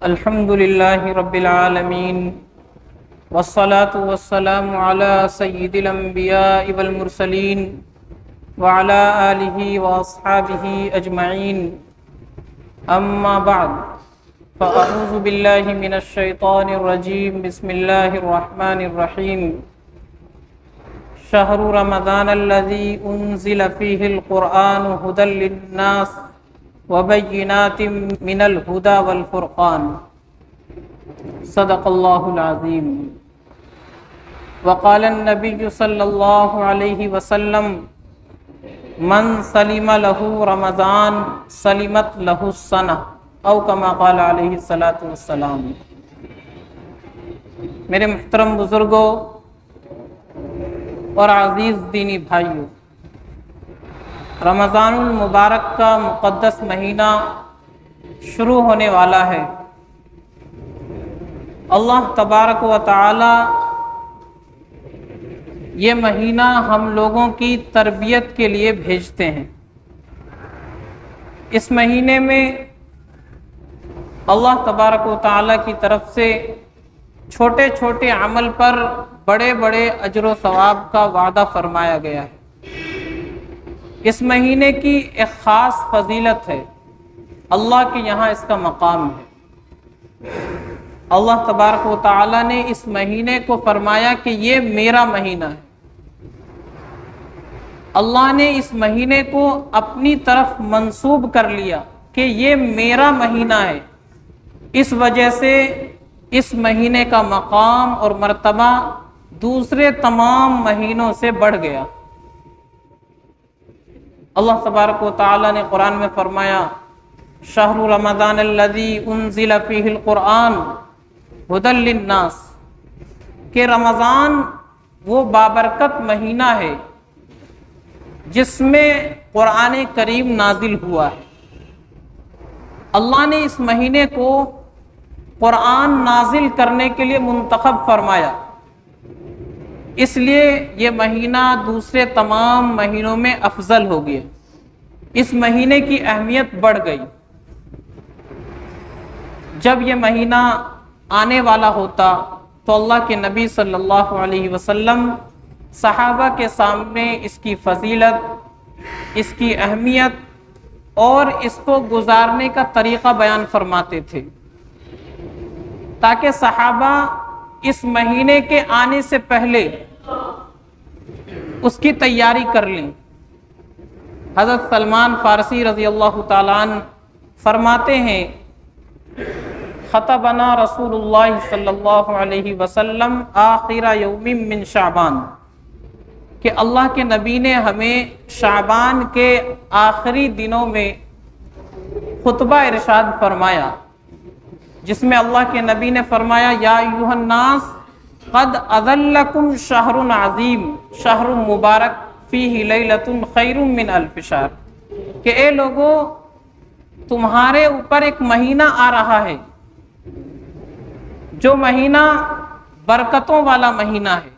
الحمد لله رب العالمين والصلاة والسلام على سيد الأنبياء والمرسلين وعلى آله وأصحابه أجمعين أما بعد فأعوذ بالله من الشيطان الرجيم بسم الله الرحمن الرحيم شهر رمضان الذي أنزل فيه القرآن هدى للناس وبينات من الهدى والفرقان صدق الله العظيم وقال النبي صلى الله عليه وسلم من سلم له رمضان سلمت له السنة او كما قال عليه الصلاة والسلام۔ میرے محترم بزرگوں اور عزیز دینی بھائیوں، رمضان المبارک کا مقدس مہینہ شروع ہونے والا ہے۔ اللہ تبارک و تعالی یہ مہینہ ہم لوگوں کی تربیت کے لیے بھیجتے ہیں۔ اس مہینے میں اللہ تبارک و تعالی کی طرف سے چھوٹے چھوٹے عمل پر بڑے بڑے اجر و ثواب کا وعدہ فرمایا گیا ہے۔ اس مہینے کی ایک خاص فضیلت ہے، اللہ کے یہاں اس کا مقام ہے۔ اللہ تبارک و تعالی نے اس مہینے کو فرمایا کہ یہ میرا مہینہ ہے۔ اللہ نے اس مہینے کو اپنی طرف منسوب کر لیا کہ یہ میرا مہینہ ہے، اس وجہ سے اس مہینے کا مقام اور مرتبہ دوسرے تمام مہینوں سے بڑھ گیا۔ اللہ تبارک و تعالی نے قرآن میں فرمایا شہر رمضان الذی انزل فیہ القرآن ھدی للناس، کہ رمضان وہ بابرکت مہینہ ہے جس میں قرآن کریم نازل ہوا ہے۔ اللہ نے اس مہینے کو قرآن نازل کرنے کے لیے منتخب فرمایا، اس لیے یہ مہینہ دوسرے تمام مہینوں میں افضل ہو گیا، اس مہینے کی اہمیت بڑھ گئی۔ جب یہ مہینہ آنے والا ہوتا تو اللہ کے نبی صلی اللہ علیہ وسلم صحابہ کے سامنے اس کی فضیلت، اس کی اہمیت اور اس کو گزارنے کا طریقہ بیان فرماتے تھے، تاکہ صحابہ اس مہینے کے آنے سے پہلے اس کی تیاری کر لیں۔ حضرت سلمان فارسی رضی اللہ تعالیٰ عنہ فرماتے ہیں خطبنا رسول اللہ صلی اللہ علیہ وسلم آخر یوم من شعبان، کہ اللہ کے نبی نے ہمیں شعبان کے آخری دنوں میں خطبہ ارشاد فرمایا، جس میں اللہ کے نبی نے فرمایا یا ایھا الناس قد اذلکم شہر عظیم شہر مبارک فیہ لیلۃ خیر من الف شہر، کہ اے لوگوں تمہارے اوپر ایک مہینہ آ رہا ہے جو مہینہ برکتوں والا مہینہ ہے۔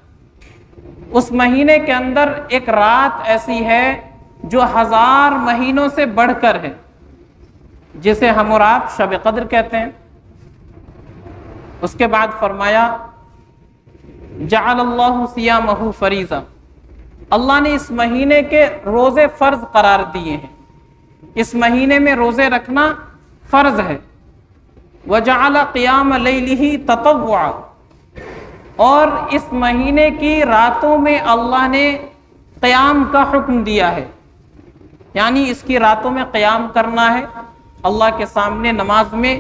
اس مہینے کے اندر ایک رات ایسی ہے جو 1000 مہینوں سے بڑھ کر ہے، جسے ہم اور آپ شب قدر کہتے ہیں۔ اس کے بعد فرمایا جعل اللہ صیامہ فریضہ، اللہ نے اس مہینے کے روزے فرض قرار دیے ہیں، اس مہینے میں روزے رکھنا فرض ہے۔ وجعل قیام لیلہ تطوعا، اور اس مہینے کی راتوں میں اللہ نے قیام کا حکم دیا ہے، یعنی اس کی راتوں میں قیام کرنا ہے، اللہ کے سامنے نماز میں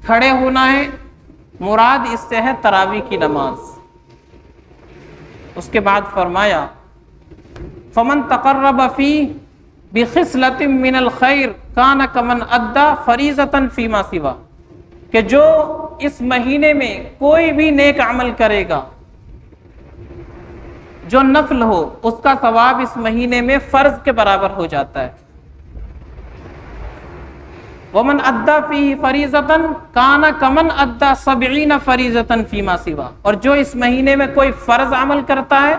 کھڑے ہونا ہے، مراد اس سے ہے تراویح کی نماز۔ اس کے بعد فرمایا فمن تقرب فیہ بخصلۃ من الخیر کان کمن ادی فریضۃ فیما سوا، کہ جو اس مہینے میں کوئی بھی نیک عمل کرے گا جو نفل ہو، اس کا ثواب اس مہینے میں فرض کے برابر ہو جاتا ہے۔ ومن ادی فیہ فریضۃ کان کمن ادی 70 فریضۃ فیما سوا، اور جو اس مہینے میں کوئی فرض عمل کرتا ہے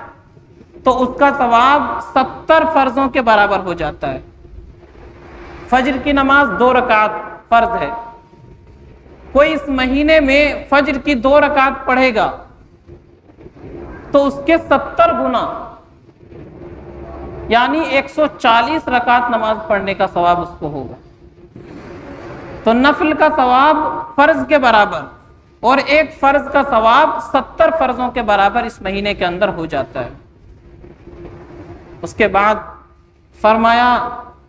تو اس کا ثواب 70 فرضوں کے برابر ہو جاتا ہے۔ فجر کی نماز 2 رکعت فرض ہے، کوئی اس مہینے میں فجر کی 2 رکعت پڑھے گا تو اس کے 70 گنا یعنی 140 رکعت نماز پڑھنے کا ثواب اس کو ہوگا. تو نفل کا ثواب فرض کے برابر اور ایک فرض کا ثواب 70 فرضوں کے برابر اس مہینے کے اندر ہو جاتا ہے. اس کے بعد فرمایا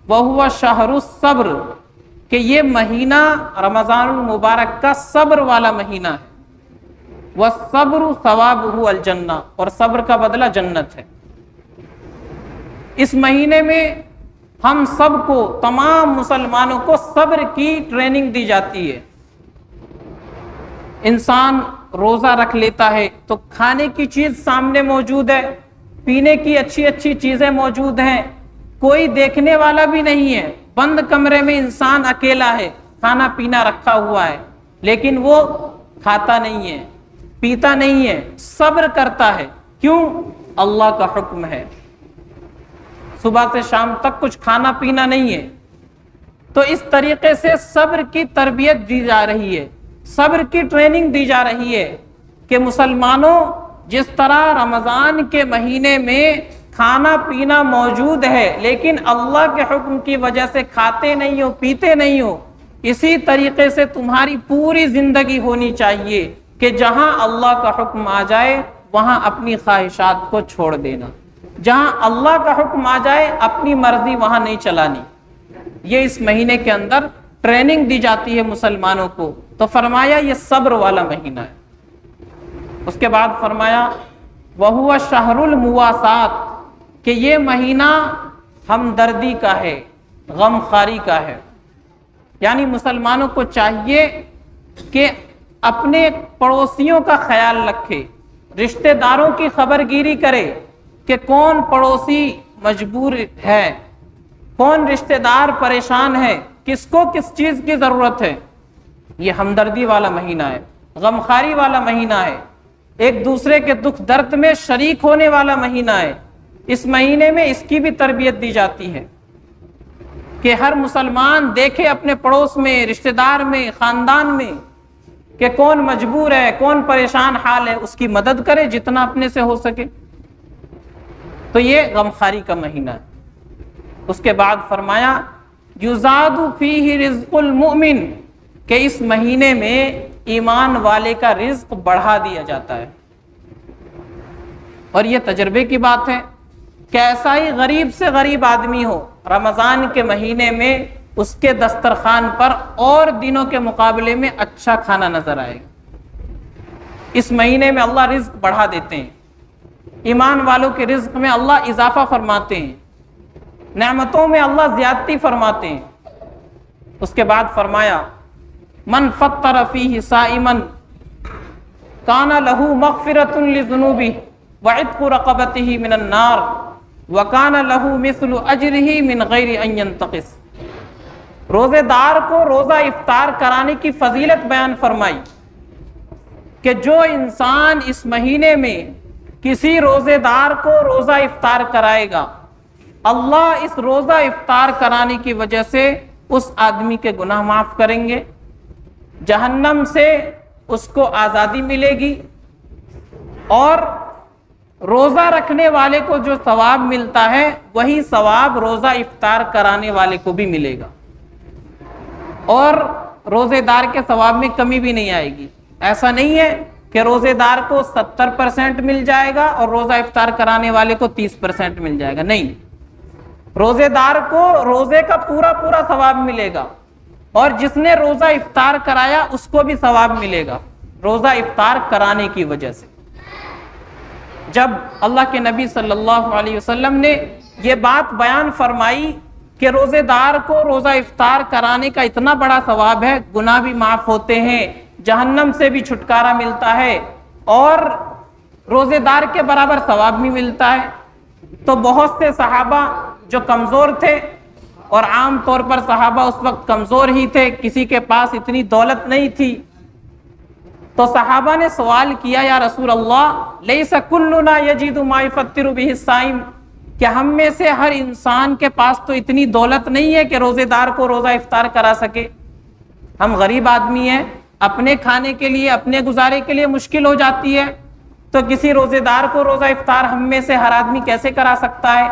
وَهُوَ شَهْرُ الصَّبْرِ کہ یہ مہینہ رمضان المبارک کا صبر والا مہینہ ہے. وَالصَّبْرُ ثَوَابُهُ الْجَنَّةُ اور صبر کا بدلہ جنت ہے. اس مہینے میں ہم سب کو، تمام مسلمانوں کو صبر کی ٹریننگ دی جاتی ہے. انسان روزہ رکھ لیتا ہے تو کھانے کی چیز سامنے موجود ہے، پینے کی اچھی اچھی چیزیں موجود ہیں، کوئی دیکھنے والا بھی نہیں ہے، بند کمرے میں انسان اکیلا ہے، کھانا پینا رکھا ہوا ہے، لیکن وہ کھاتا نہیں ہے، پیتا نہیں ہے، صبر کرتا ہے. کیوں؟ اللہ کا حکم ہے. صبح سے شام تک کچھ کھانا پینا نہیں ہے. تو اس طریقے سے صبر کی تربیت دی جا رہی ہے، صبر کی ٹریننگ دی جا رہی ہے کہ مسلمانوں جس طرح رمضان کے مہینے میں کھانا پینا موجود ہے لیکن اللہ کے حکم کی وجہ سے کھاتے نہیں ہو، پیتے نہیں ہو، اسی طریقے سے تمہاری پوری زندگی ہونی چاہیے کہ جہاں اللہ کا حکم آ جائے وہاں اپنی خواہشات کو چھوڑ دینا، جہاں اللہ کا حکم آ جائے اپنی مرضی وہاں نہیں چلانی. یہ اس مہینے کے اندر ٹریننگ دی جاتی ہے مسلمانوں کو. تو فرمایا یہ صبر والا مہینہ ہے. اس کے بعد فرمایا وَهُوَ شَهْرُ الْمُوَاسَاةِ کہ یہ مہینہ ہمدردی کا ہے، غم خواری کا ہے. یعنی مسلمانوں کو چاہیے کہ اپنے پڑوسیوں کا خیال رکھے، رشتہ داروں کی خبر گیری کرے کہ کون پڑوسی مجبور ہے، کون رشتہ دار پریشان ہے، کس کو کس چیز کی ضرورت ہے. یہ ہمدردی والا مہینہ ہے، غمخواری والا مہینہ ہے، ایک دوسرے کے دکھ درد میں شریک ہونے والا مہینہ ہے. اس مہینے میں اس کی بھی تربیت دی جاتی ہے کہ ہر مسلمان دیکھے اپنے پڑوس میں، رشتہ دار میں، خاندان میں کہ کون مجبور ہے، کون پریشان حال ہے، اس کی مدد کرے جتنا اپنے سے ہو سکے. تو یہ غمخواری کا مہینہ ہے. اس کے بعد فرمایا یزاد فیہ رزق المؤمن کہ اس مہینے میں ایمان والے کا رزق بڑھا دیا جاتا ہے. اور یہ تجربے کی بات ہے کہ ایسا ہی غریب سے غریب آدمی ہو، رمضان کے مہینے میں اس کے دسترخوان پر اور دنوں کے مقابلے میں اچھا کھانا نظر آئے گا. اس مہینے میں اللہ رزق بڑھا دیتے ہیں، ایمان والوں کے رزق میں اللہ اضافہ فرماتے ہیں، نعمتوں میں اللہ زیادتی فرماتے ہیں. اس کے بعد فرمایا من فطر فیہ صائما کان لہ مغفرۃ لذنوبہ وعتق رقبتہ من النار وکان لہ مثل اجرہ من غیر ان ینتقص. روزے دار کو روزہ افطار کرانے کی فضیلت بیان فرمائی کہ جو انسان اس مہینے میں کسی روزے دار کو روزہ افطار کرائے گا، اللہ اس روزہ افطار کرانے کی وجہ سے اس آدمی کے گناہ معاف کریں گے، جہنم سے اس کو آزادی ملے گی، اور روزہ رکھنے والے کو جو ثواب ملتا ہے وہی ثواب روزہ افطار کرانے والے کو بھی ملے گا، اور روزے دار کے ثواب میں کمی بھی نہیں آئے گی. ایسا نہیں ہے کہ روزے دار کو 70% مل جائے گا اور روزہ افطار کرانے والے کو 30% مل جائے گا. نہیں، روزے دار کو روزے کا پورا پورا ثواب ملے گا، اور جس نے روزہ افطار کرایا اس کو بھی ثواب ملے گا روزہ افطار کرانے کی وجہ سے. جب اللہ کے نبی صلی اللہ علیہ وسلم نے یہ بات بیان فرمائی کہ روزے دار کو روزہ افطار کرانے کا اتنا بڑا ثواب ہے، گناہ بھی معاف ہوتے ہیں، جہنم سے بھی چھٹکارا ملتا ہے، اور روزے دار کے برابر ثواب بھی ملتا ہے، تو بہت سے صحابہ جو کمزور تھے، اور عام طور پر صحابہ اس وقت کمزور ہی تھے، کسی کے پاس اتنی دولت نہیں تھی، تو صحابہ نے سوال کیا یا رسول اللہ لیس کلنا یجد ما یفطر به الصائم، کہ ہم میں سے ہر انسان کے پاس تو اتنی دولت نہیں ہے کہ روزے دار کو روزہ افطار کرا سکے، ہم غریب آدمی ہیں، اپنے کھانے کے لیے، اپنے گزارے کے لیے مشکل ہو جاتی ہے، تو کسی روزے دار کو روزہ افطار ہم میں سے ہر آدمی کیسے کرا سکتا ہے؟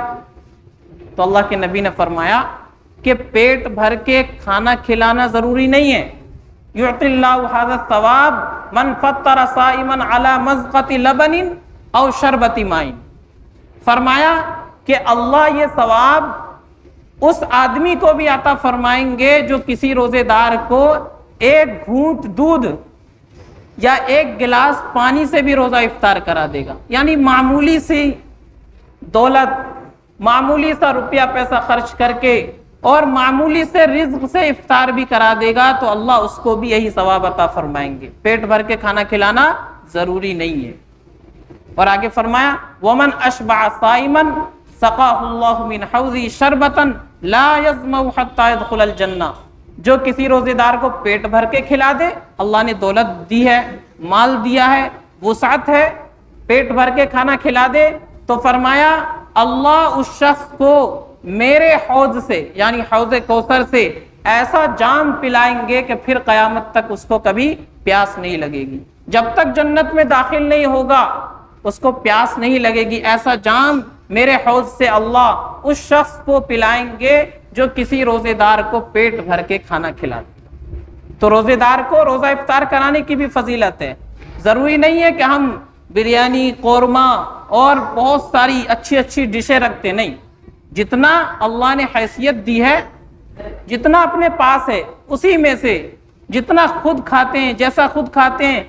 تو اللہ کے نبی نے فرمایا کہ پیٹ بھر کے کھانا کھلانا ضروری نہیں ہے. یعطی اللہ ھذا الثواب من فطر صائما علی مضغۃ لبن او شربۃ ماء. فرمایا کہ اللہ یہ ثواب اس آدمی کو بھی عطا فرمائیں گے جو کسی روزے دار کو ایک گھونٹ دودھ یا ایک گلاس پانی سے بھی روزہ افطار کرا دے گا. یعنی معمولی سی دولت، معمولی سا روپیہ پیسہ خرچ کر کے اور معمولی سے رزق سے افطار بھی کرا دے گا تو اللہ اس کو بھی یہی ثواب عطا فرمائیں گے. پیٹ بھر کے کھانا کھلانا ضروری نہیں ہے. اور آگے فرمایا ومن اشبع صائما سقاہ اللہ من حوضی شربتا لا یظمأ حتی يدخل الجنہ. جو کسی روزے دار کو پیٹ بھر کے کھلا دے، اللہ نے دولت دی ہے، مال دیا ہے، وسعت ہے، پیٹ بھر کے کھانا کھلا دے تو فرمایا اللہ اس شخص کو میرے حوض سے یعنی حوض کوثر سے ایسا جام پلائیں گے کہ پھر قیامت تک اس کو کبھی پیاس نہیں لگے گی. جب تک جنت میں داخل نہیں ہوگا اس کو پیاس نہیں لگے گی. ایسا جام میرے حوض سے اللہ اس شخص کو پلائیں گے جو کسی روزے دار کو پیٹ بھر کے کھانا کھلا دے. تو روزے دار کو روزہ افطار کرانے کی بھی فضیلت ہے. ضروری نہیں ہے کہ ہم بریانی، قورمہ اور بہت ساری اچھی اچھی ڈشیں رکھتے، نہیں. جتنا اللہ نے حیثیت دی ہے، جتنا اپنے پاس ہے، اسی میں سے جتنا خود کھاتے ہیں، جیسا خود کھاتے ہیں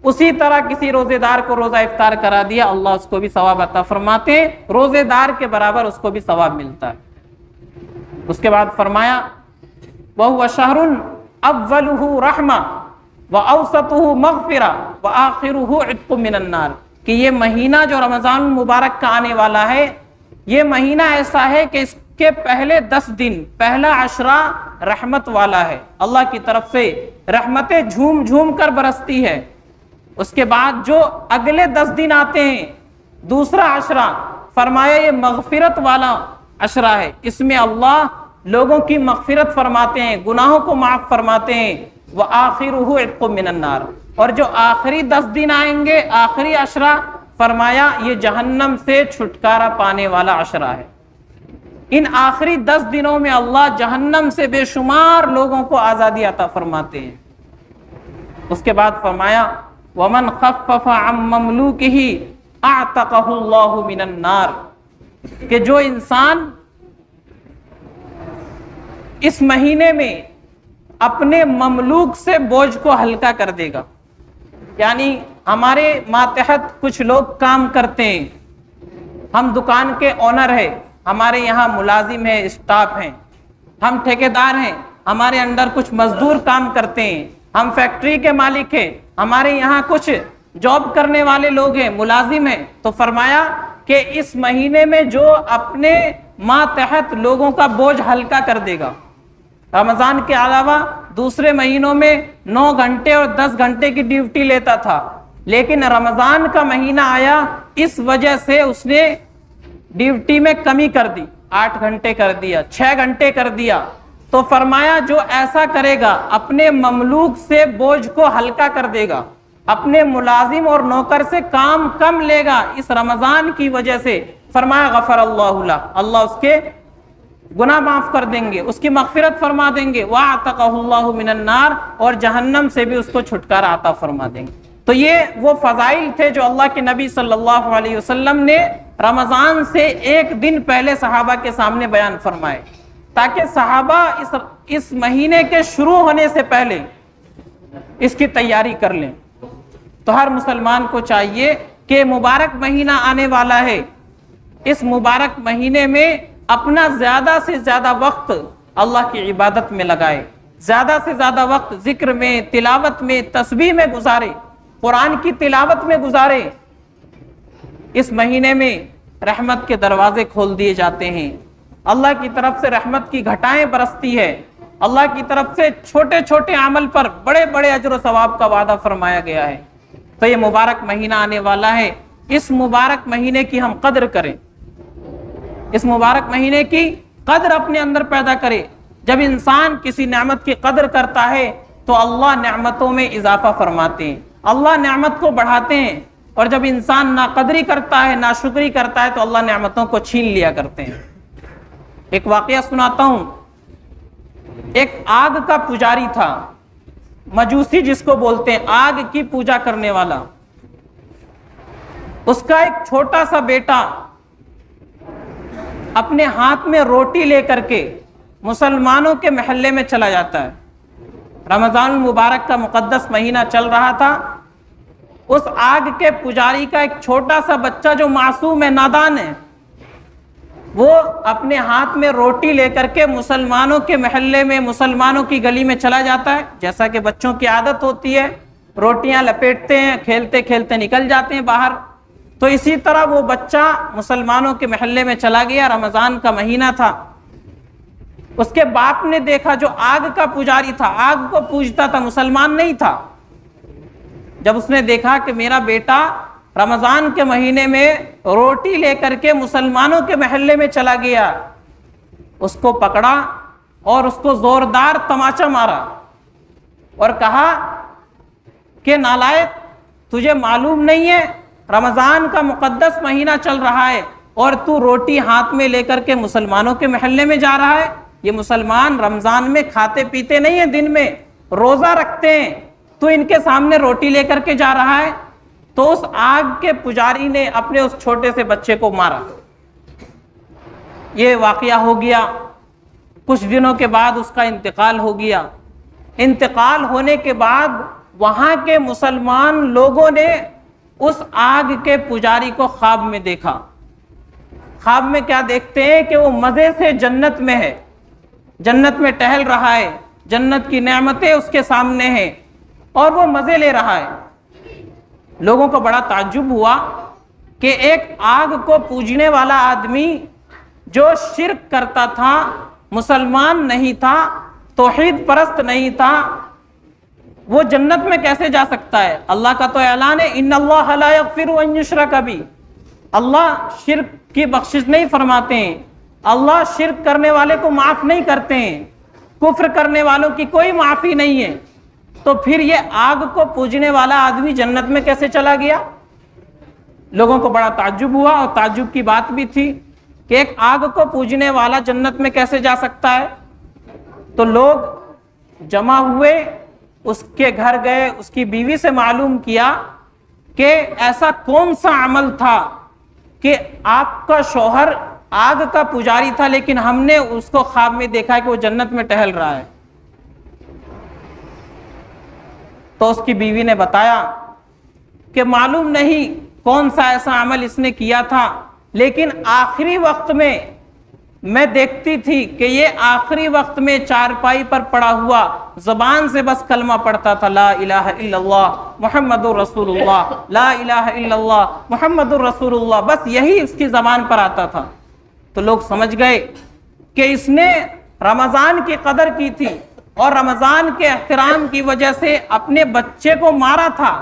اسی طرح کسی روزے دار کو روزہ افطار کرا دیا، اللہ اس کو بھی ثواب عطا فرماتے ہیں، روزے دار کے برابر اس کو بھی ثواب ملتا ہے. اس کے بعد فرمایا وَهُوَ شَهْرٌ أَوَّلُهُ رَحْمَةٌ وَأَوْسَطُهُ مَغْفِرَةٌ وَآخِرُهُ عِتْقٌ مِّنَ النَّارِ. کہ یہ مہینہ جو رمضان المبارک کا آنے والا ہے، یہ مہینہ ایسا ہے کہ اس کے پہلے 10 دن، پہلا عشرہ رحمت والا ہے، اللہ کی طرف سے رحمتیں جھوم جھوم کر برستی ہے. اس کے بعد جو اگلے 10 دن آتے ہیں، دوسرا عشرہ، فرمایا یہ مغفرت والا عشرہ ہے، اس میں اللہ لوگوں کی مغفرت فرماتے ہیں، گناہوں کو معاف فرماتے ہیں. وَآخِرُهُ عِتْقٌ مِّنَ النَّارِ. اور جو آخری 10 دن آئیں گے، آخری عشرہ، فرمایا یہ جہنم سے چھٹکارا پانے والا عشرہ ہے. ان آخری 10 دنوں میں اللہ جہنم سے بے شمار لوگوں کو آزادی عطا فرماتے ہیں. اس کے بعد فرمایا وَمَنْ خَفَّفَ عَنْ مَمْلُوكِهِ أَعْتَقَهُ اللَّهُ مِنَ النَّارِ. کہ جو انسان اس مہینے میں اپنے مملوک سے بوجھ کو ہلکا کر دے گا. یعنی ہمارے ماتحت کچھ لوگ کام کرتے ہیں، ہم دکان کے اونر ہیں، ہمارے یہاں ملازم ہیں، اسٹاف ہیں، ہم ٹھیکیدار ہیں، ہمارے انڈر کچھ مزدور کام کرتے ہیں، ہم فیکٹری کے مالک ہیں، ہمارے یہاں کچھ جاب کرنے والے لوگ ہیں، ملازم ہیں. تو فرمایا کہ اس مہینے میں جو اپنے ماتحت لوگوں کا بوجھ ہلکا کر دے گا. رمضان کے علاوہ دوسرے مہینوں میں 9 گھنٹے اور 10 گھنٹے کی ڈیوٹی لیتا تھا، لیکن رمضان کا مہینہ آیا، اس وجہ سے اس نے ڈیوٹی میں کمی کر دی، 8 گھنٹے کر دیا، 6 گھنٹے کر دیا. تو فرمایا جو ایسا کرے گا اپنے مملوک سے بوجھ کو ہلکا کر دے گا، اپنے ملازم اور نوکر سے کام کم لے گا اس رمضان کی وجہ سے، فرمایا غفر اللہ لہ، اللہ اس کے گناہ معاف کر دیں گے، اس کی مغفرت فرما دیں گے. وَاعْتَقَهُ اللَّهُ مِنَ النَّارِ. اور جہنم سے بھی اس کو چھٹکارا عطا فرما دیں گے. تو یہ وہ فضائل تھے جو اللہ کے نبی صلی اللہ علیہ وسلم نے رمضان سے ایک دن پہلے صحابہ کے سامنے بیان فرمائے، تاکہ صحابہ اس مہینے کے شروع ہونے سے پہلے اس کی تیاری کر لیں. تو ہر مسلمان کو چاہیے کہ مبارک مہینہ آنے والا ہے، اس مبارک مہینے میں اپنا زیادہ سے زیادہ وقت اللہ کی عبادت میں لگائے، زیادہ سے زیادہ وقت ذکر میں، تلاوت میں، تسبیح میں گزارے، قرآن کی تلاوت میں گزارے. اس مہینے میں رحمت کے دروازے کھول دیے جاتے ہیں، اللہ کی طرف سے رحمت کی گھٹائیں برستی ہے، اللہ کی طرف سے چھوٹے چھوٹے عمل پر بڑے بڑے اجر و ثواب کا وعدہ فرمایا گیا ہے. تو یہ مبارک مہینہ آنے والا ہے، اس مبارک مہینے کی ہم قدر کریں، اس مبارک مہینے کی قدر اپنے اندر پیدا کرے. جب انسان کسی نعمت کی قدر کرتا ہے تو اللہ نعمتوں میں اضافہ فرماتے ہیں، اللہ نعمت کو بڑھاتے ہیں، اور جب انسان ناقدری کرتا ہے، ناشکری کرتا ہے، تو اللہ نعمتوں کو چھین لیا کرتے ہیں۔ ایک واقعہ سناتا ہوں۔ ایک آگ کا پجاری تھا، مجوسی جس کو بولتے ہیں، آگ کی پوجا کرنے والا۔ اس کا ایک چھوٹا سا بیٹا اپنے ہاتھ میں روٹی لے کر کے مسلمانوں کے محلے میں چلا جاتا ہے۔ رمضان المبارک کا مقدس مہینہ چل رہا تھا۔ اس آگ کے پجاری کا ایک چھوٹا سا بچہ جو معصوم ہے، نادان ہے، وہ اپنے ہاتھ میں روٹی لے کر کے مسلمانوں کے محلے میں، مسلمانوں کی گلی میں چلا جاتا ہے۔ جیسا کہ بچوں کی عادت ہوتی ہے، روٹیاں لپیٹتے ہیں، کھیلتے کھیلتے نکل جاتے ہیں باہر۔ تو اسی طرح وہ بچہ مسلمانوں کے محلے میں چلا گیا۔ رمضان کا مہینہ تھا۔ اس کے باپ نے دیکھا، جو آگ کا پجاری تھا، آگ کو پوجتا تھا، مسلمان نہیں تھا۔ جب اس نے دیکھا کہ میرا بیٹا رمضان کے مہینے میں روٹی لے کر کے مسلمانوں کے محلے میں چلا گیا، اس کو پکڑا اور اس کو زوردار تماچا مارا اور کہا کہ نالائق، تجھے معلوم نہیں ہے رمضان کا مقدس مہینہ چل رہا ہے اور تو روٹی ہاتھ میں لے کر کے مسلمانوں کے محلے میں جا رہا ہے؟ یہ مسلمان رمضان میں کھاتے پیتے نہیں ہیں، دن میں روزہ رکھتے ہیں، تو ان کے سامنے روٹی لے کر کے جا رہا ہے؟ تو اس آگ کے پجاری نے اپنے اس چھوٹے سے بچے کو مارا۔ یہ واقعہ ہو گیا۔ کچھ دنوں کے بعد اس کا انتقال ہو گیا۔ انتقال ہونے کے بعد وہاں کے مسلمان لوگوں نے اس آگ کے پجاری کو خواب میں دیکھا۔ خواب میں کیا دیکھتے ہیں کہ وہ مزے سے جنت میں ہے، جنت میں ٹہل رہا ہے، جنت کی نعمتیں اس کے سامنے ہیں اور وہ مزے لے رہا ہے۔ لوگوں کو بڑا تعجب ہوا کہ ایک آگ کو پوجنے والا آدمی جو شرک کرتا تھا، مسلمان نہیں تھا، توحید پرست نہیں تھا، وہ جنت میں کیسے جا سکتا ہے؟ اللہ کا تو اعلان ہے، ان اللہ لا یغفر ان یشرک بہ، اللہ شرک کی بخشش نہیں فرماتے ہیں، اللہ شرک کرنے والے کو معاف نہیں کرتے ہیں، کفر کرنے والوں کی کوئی معافی نہیں ہے۔ تو پھر یہ آگ کو پوجنے والا آدمی جنت میں کیسے چلا گیا؟ لوگوں کو بڑا تعجب ہوا، اور تعجب کی بات بھی تھی کہ ایک آگ کو پوجنے والا جنت میں کیسے جا سکتا ہے؟ تو لوگ جمع ہوئے، اس کے گھر گئے، اس کی بیوی سے معلوم کیا کہ ایسا کون سا عمل تھا کہ آپ کا شوہر آگ کا پجاری تھا لیکن ہم نے اس کو خواب میں دیکھا کہ وہ جنت میں ٹہل رہا ہے۔ تو اس کی بیوی نے بتایا کہ معلوم نہیں کون سا ایسا عمل اس نے کیا تھا، لیکن آخری وقت میں میں دیکھتی تھی کہ یہ آخری وقت میں چارپائی پر پڑا ہوا زبان سے بس کلمہ پڑھتا تھا، لا الہ الا اللہ محمد رسول اللہ، لا الہ الا اللہ محمد رسول اللہ، بس یہی اس کی زبان پر آتا تھا۔ تو لوگ سمجھ گئے کہ اس نے رمضان کی قدر کی تھی اور رمضان کے احترام کی وجہ سے اپنے بچے کو مارا تھا۔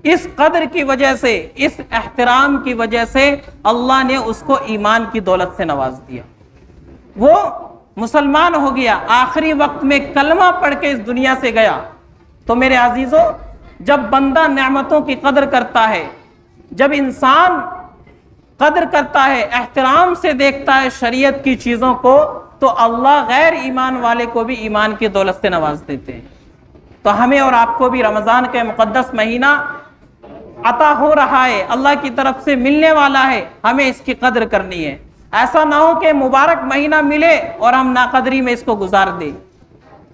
اس قدر کی وجہ سے، اس احترام کی وجہ سے اللہ نے اس کو ایمان کی دولت سے نواز دیا، وہ مسلمان ہو گیا، آخری وقت میں کلمہ پڑھ کے اس دنیا سے گیا۔ تو میرے عزیزوں، جب بندہ نعمتوں کی قدر کرتا ہے، جب انسان قدر کرتا ہے، احترام سے دیکھتا ہے شریعت کی چیزوں کو، تو اللہ غیر ایمان والے کو بھی ایمان کی دولت سے نواز دیتے ہیں۔ تو ہمیں اور آپ کو بھی رمضان کے مقدس مہینہ عطا ہو رہا ہے، اللہ کی طرف سے ملنے والا ہے، ہمیں اس کی قدر کرنی ہے۔ ایسا نہ ہو کہ مبارک مہینہ ملے اور ہم ناقدری میں اس کو گزار دیں۔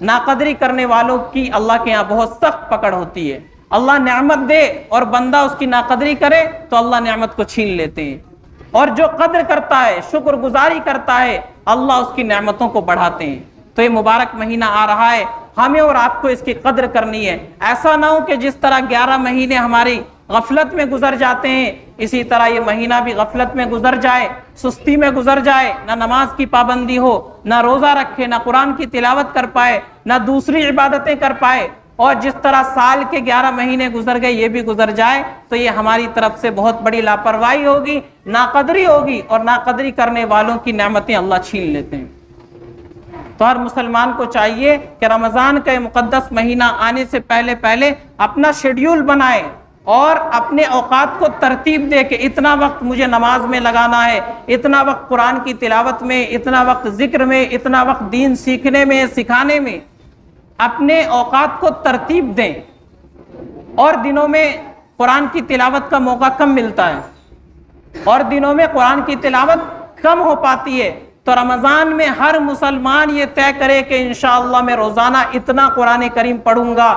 ناقدری کرنے والوں کی اللہ کے یہاں بہت سخت پکڑ ہوتی ہے۔ اللہ نعمت دے اور بندہ اس کی ناقدری کرے تو اللہ نعمت کو چھین لیتے ہیں، اور جو قدر کرتا ہے، شکر گزاری کرتا ہے، اللہ اس کی نعمتوں کو بڑھاتے ہیں۔ تو یہ مبارک مہینہ آ رہا ہے، ہمیں اور آپ کو اس کی قدر کرنی ہے۔ ایسا نہ ہو کہ جس طرح 11 مہینے ہماری غفلت میں گزر جاتے ہیں، اسی طرح یہ مہینہ بھی غفلت میں گزر جائے، سستی میں گزر جائے، نہ نماز کی پابندی ہو، نہ روزہ رکھے، نہ قرآن کی تلاوت کر پائے، نہ دوسری عبادتیں کر پائے، اور جس طرح سال کے 11 مہینے گزر گئے یہ بھی گزر جائے، تو یہ ہماری طرف سے بہت بڑی لاپرواہی ہوگی، ناقدری ہوگی، اور ناقدری کرنے والوں کی نعمتیں اللہ چھین لیتے ہیں۔ تو ہر مسلمان کو چاہیے کہ رمضان کا یہ مقدس مہینہ آنے سے پہلے پہلے اپنا شیڈیول بنائے اور اپنے اوقات کو ترتیب دے کہ اتنا وقت مجھے نماز میں لگانا ہے، اتنا وقت قرآن کی تلاوت میں، اتنا وقت ذکر میں، اتنا وقت دین سیکھنے میں، سکھانے میں، اپنے اوقات کو ترتیب دیں۔ اور دنوں میں قرآن کی تلاوت کا موقع کم ملتا ہے اور دنوں میں قرآن کی تلاوت کم ہو پاتی ہے، تو رمضان میں ہر مسلمان یہ طے کرے کہ انشاءاللہ میں روزانہ اتنا قرآن کریم پڑھوں گا،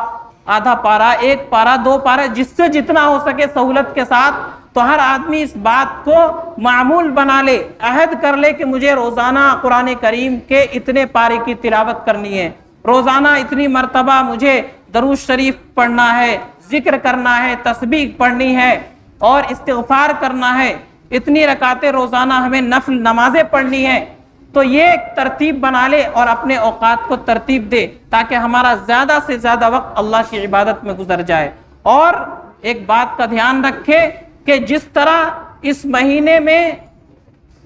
آدھا پارہ، ایک پارہ، 2 پارہ، جس سے جتنا ہو سکے سہولت کے ساتھ۔ تو ہر آدمی اس بات کو معمول بنا لے، عہد کر لے کہ مجھے روزانہ قرآن کریم کے اتنے پارے کی تلاوت کرنی ہے، روزانہ اتنی مرتبہ مجھے درود شریف پڑھنا ہے، ذکر کرنا ہے، تسبیح پڑھنی ہے اور استغفار کرنا ہے، اتنی رکعتیں روزانہ ہمیں نفل نمازیں پڑھنی ہے۔ تو یہ ایک ترتیب بنا لے اور اپنے اوقات کو ترتیب دے تاکہ ہمارا زیادہ سے زیادہ وقت اللہ کی عبادت میں گزر جائے۔ اور ایک بات کا دھیان رکھے کہ جس طرح اس مہینے میں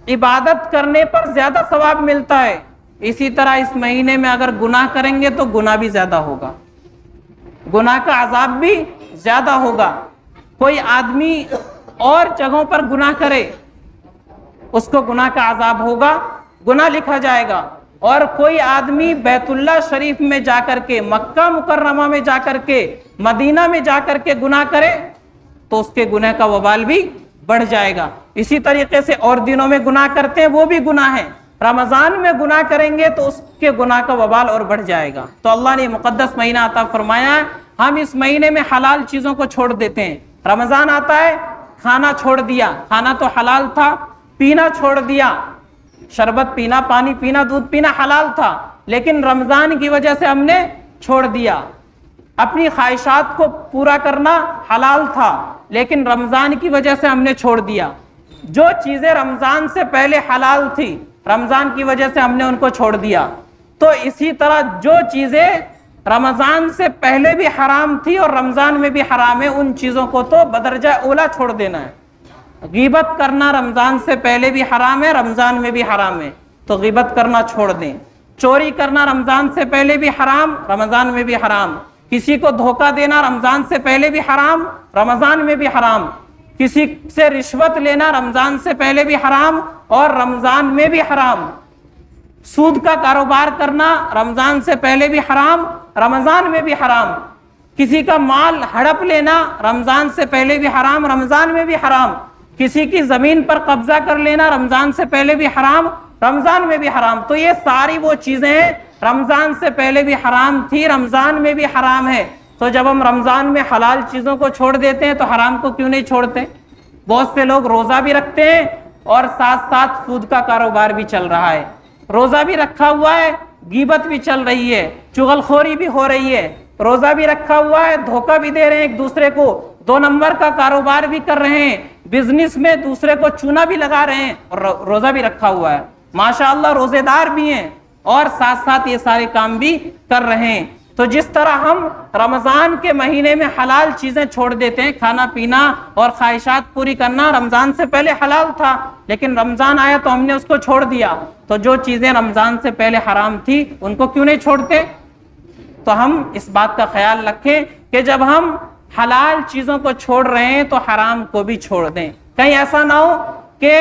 عبادت کرنے پر زیادہ ثواب ملتا ہے، اسی طرح اس مہینے میں اگر گناہ کریں گے تو گناہ بھی زیادہ ہوگا، گناہ کا عذاب بھی زیادہ ہوگا۔ کوئی آدمی اور جگہوں پر گناہ کرے، اس کو گناہ کا عذاب ہوگا، گناہ لکھا جائے گا۔ اور کوئی آدمی بیت اللہ شریف میں جا کر کے، مکہ مکرمہ میں جا کر کے، مدینہ میں جا کر کے گناہ کرے تو اس کے گناہ کا وبال بھی بڑھ جائے گا۔ اسی طریقے سے اور دنوں میں گناہ کرتے ہیں وہ بھی گناہ ہیں، رمضان میں گناہ کریں گے تو اس کے گناہ کا وبال اور بڑھ جائے گا۔ تو اللہ نے مقدس مہینہ عطا فرمایا ہے، ہم اس مہینے میں حلال چیزوں کو چھوڑ دیتے ہیں۔ رمضان آتا ہے، کھانا چھوڑ دیا، کھانا تو حلال تھا، پینا چھوڑ دیا، شربت پینا، پانی پینا، دودھ پینا حلال تھا، لیکن رمضان کی وجہ سے ہم نے چھوڑ دیا۔ اپنی خواہشات کو پورا کرنا حلال تھا، لیکن رمضان کی وجہ سے ہم نے چھوڑ دیا۔ جو چیزیں رمضان سے پہلے حلال تھی، رمضان کی وجہ سے ہم نے ان کو چھوڑ دیا۔ تو اسی طرح جو چیزیں رمضان سے پہلے بھی حرام تھی اور رمضان میں بھی حرام ہے، ان چیزوں کو تو بدرجہ اولا چھوڑ دینا ہے۔ غیبت کرنا رمضان سے پہلے بھی حرام ہے، رمضان میں بھی حرام ہے، تو غیبت کرنا چھوڑ دیں۔ چوری کرنا رمضان سے پہلے بھی حرام، رمضان میں بھی حرام۔ کسی کو دھوکہ دینا رمضان سے پہلے بھی حرام، رمضان میں بھی حرام۔ کسی سے رشوت لینا رمضان سے پہلے بھی حرام اور رمضان میں بھی حرام۔ سود کا کاروبار کرنا رمضان سے پہلے بھی حرام، رمضان میں بھی حرام۔ کسی کا مال ہڑپ لینا رمضان سے پہلے بھی حرام، رمضان میں بھی حرام۔ کسی کی زمین پر قبضہ کر لینا رمضان سے پہلے بھی حرام، رمضان میں بھی حرام۔ تو یہ ساری وہ چیزیں رمضان سے پہلے بھی حرام تھی، رمضان میں بھی حرام ہے۔ تو جب ہم رمضان میں حلال چیزوں کو چھوڑ دیتے ہیں تو حرام کو کیوں نہیں چھوڑتے؟ بہت سے لوگ روزہ بھی رکھتے ہیں اور ساتھ ساتھ سود کا کاروبار بھی چل رہا ہے، روزہ بھی رکھا ہوا ہے، غیبت بھی چل رہی ہے، چغل خوری بھی ہو رہی ہے، روزہ بھی رکھا ہوا ہے، دھوکہ بھی دے رہے ہیں ایک دوسرے کو، 2 نمبر کا کاروبار بھی کر رہے ہیں، بزنس میں دوسرے کو چونا بھی لگا رہے ہیں اور روزہ بھی رکھا ہوا ہے، ماشاءاللہ روزے دار بھی ہیں اور ساتھ ساتھ یہ سارے کام بھی کر رہے ہیں۔ تو جس طرح ہم رمضان کے مہینے میں حلال چیزیں چھوڑ دیتے ہیں، کھانا پینا اور خواہشات پوری کرنا رمضان سے پہلے حلال تھا، لیکن رمضان آیا تو ہم نے اس کو چھوڑ دیا۔ تو جو چیزیں رمضان سے پہلے حرام تھی ان کو کیوں نہیں چھوڑتے؟ تو ہم اس بات کا خیال رکھیں کہ جب ہم حلال چیزوں کو چھوڑ رہے ہیں تو حرام کو بھی چھوڑ دیں۔ کہیں ایسا نہ ہو کہ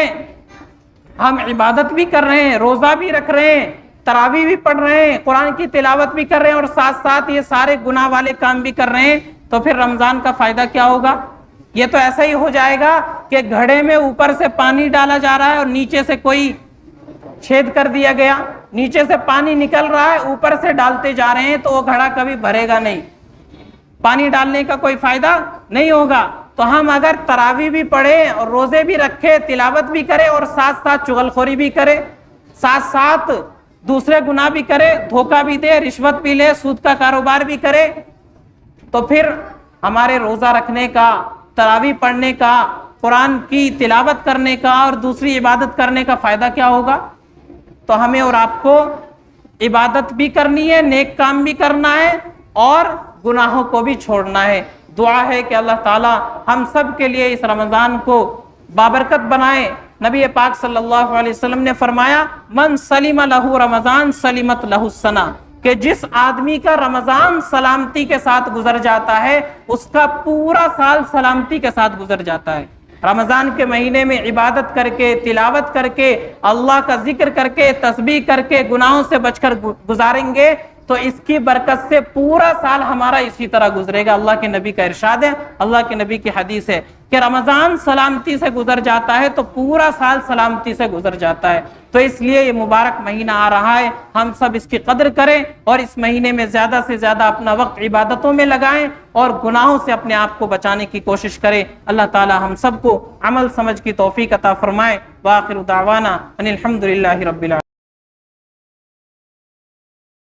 ہم عبادت بھی کر رہے ہیں، روزہ بھی رکھ رہے ہیں، تراویح بھی پڑھ رہے ہیں، قرآن کی تلاوت بھی کر رہے ہیں اور ساتھ ساتھ یہ سارے گناہ والے کام بھی کر رہے ہیں، تو پھر رمضان کا فائدہ کیا ہوگا؟ یہ تو ایسا ہی ہو جائے گا کہ گھڑے میں اوپر سے پانی ڈالا جا رہا ہے اور نیچے سے کوئی چھید کر دیا گیا، نیچے سے پانی نکل رہا ہے، اوپر سے ڈالتے جا رہے ہیں، تو وہ گھڑا کبھی بھرے گا نہیں، پانی ڈالنے کا کوئی فائدہ نہیں ہوگا۔ تو ہم اگر تراویح بھی پڑھے اور روزے بھی رکھے، تلاوت بھی کرے اور ساتھ ساتھ چغل خوری بھی کرے، ساتھ ساتھ دوسرے گناہ بھی کرے، دھوکہ بھی دے، رشوت بھی لے، سود کا کاروبار بھی کرے، تو پھر ہمارے روزہ رکھنے کا، تراویح پڑھنے کا، قرآن کی تلاوت کرنے کا اور دوسری عبادت کرنے کا فائدہ کیا ہوگا؟ تو ہمیں اور آپ کو عبادت بھی کرنی ہے، نیک کام بھی کرنا ہے اور گناہوں کو بھی چھوڑنا ہے۔ دعا ہے کہ اللہ تعالی ہم سب کے لیے اس رمضان کو بابرکت بنائے، نبی پاک صلی اللہ علیہ وسلم نے فرمایا من سلم لہ رمضان سلمت لہ السنہ، کہ جس آدمی کا رمضان سلامتی کے ساتھ گزر جاتا ہے اس کا پورا سال سلامتی کے ساتھ گزر جاتا ہے۔ رمضان کے مہینے میں عبادت کر کے، تلاوت کر کے، اللہ کا ذکر کر کے، تسبیح کر کے، گناہوں سے بچ کر گزاریں گے تو اس کی برکت سے پورا سال ہمارا اسی طرح گزرے گا۔ اللہ کے نبی کا ارشاد ہے، اللہ کے نبی کی حدیث ہے کہ رمضان سلامتی سے گزر جاتا ہے تو پورا سال سلامتی سے گزر جاتا ہے۔ تو اس لیے یہ مبارک مہینہ آ رہا ہے، ہم سب اس کی قدر کریں اور اس مہینے میں زیادہ سے زیادہ اپنا وقت عبادتوں میں لگائیں اور گناہوں سے اپنے آپ کو بچانے کی کوشش کریں۔ اللہ تعالی ہم سب کو عمل سمجھ کی توفیق عطا فرمائے۔ وآخر دعوانا ان الحمد للہ رب العالمین۔